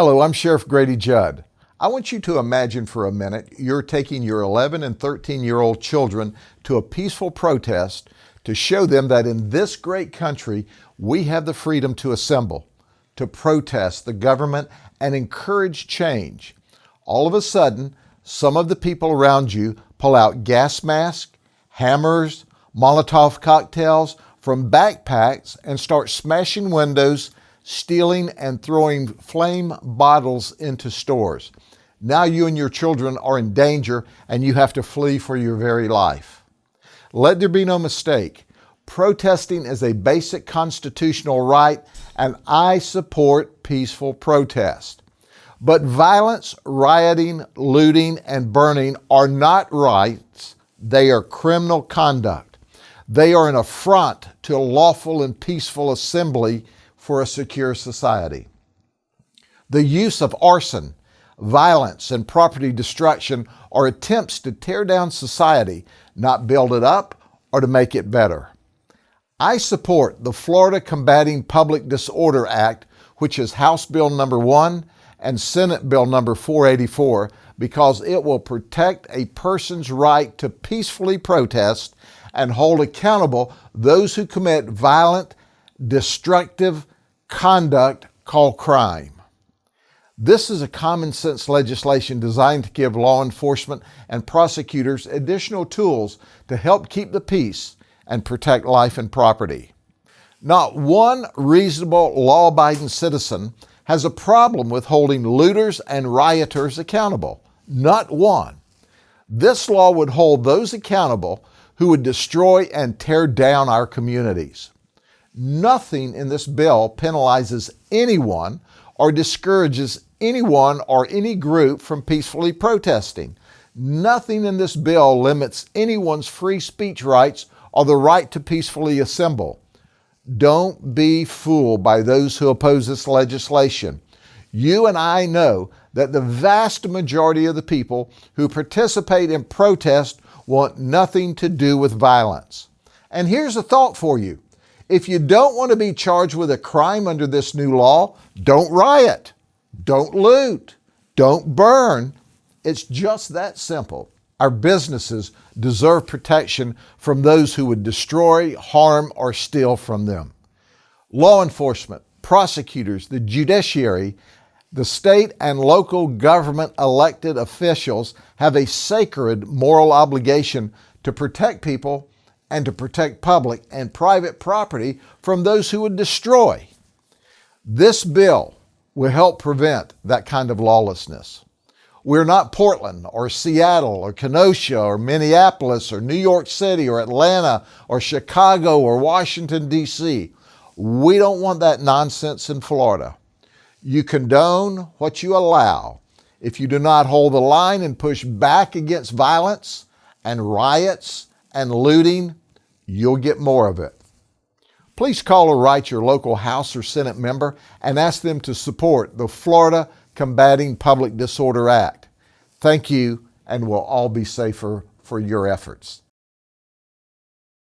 Hello, I'm Sheriff Grady Judd. I want you to imagine for a minute you're taking your 11 and 13-year-old children to a peaceful protest to show them that in this great country we have the freedom to assemble, to protest the government and encourage change. All of a sudden, some of the people around you pull out gas masks, hammers, Molotov cocktails from backpacks and start smashing windows, stealing and throwing flame bottles into stores. Now you and your children are in danger and you have to flee for your very life. Let there be no mistake. Protesting is a basic constitutional right, and I support peaceful protest. But violence, rioting, looting, and burning are not rights. They are criminal conduct. They are an affront to a lawful and peaceful assembly for a secure society. The use of arson, violence, and property destruction are attempts to tear down society, not build it up or to make it better. I support the Florida Combating Public Disorder Act, which is House Bill number 1 and Senate Bill number 484, because it will protect a person's right to peacefully protest and hold accountable those who commit violent, destructive conduct called crime. This is a common sense legislation designed to give law enforcement and prosecutors additional tools to help keep the peace and protect life and property. Not one reasonable law-abiding citizen has a problem with holding looters and rioters accountable. Not one. This law would hold those accountable who would destroy and tear down our communities. Nothing in this bill penalizes anyone or discourages anyone or any group from peacefully protesting. Nothing in this bill limits anyone's free speech rights or the right to peacefully assemble. Don't be fooled by those who oppose this legislation. You and I know that the vast majority of the people who participate in protest want nothing to do with violence. And here's a thought for you. If you don't want to be charged with a crime under this new law, don't riot, don't loot, don't burn. It's just that simple. Our businesses deserve protection from those who would destroy, harm, or steal from them. Law enforcement, prosecutors, the judiciary, the state and local government elected officials have a sacred moral obligation to protect people and to protect public and private property from those who would destroy. This bill will help prevent that kind of lawlessness. We're not Portland or Seattle or Kenosha or Minneapolis or New York City or Atlanta or Chicago or Washington, D.C. We don't want that nonsense in Florida. You condone what you allow. If you do not hold the line and push back against violence and riots and looting, you'll get more of it. Please call or write your local House or Senate member and ask them to support the Florida Combating Public Disorder Act. Thank you, and we'll all be safer for your efforts.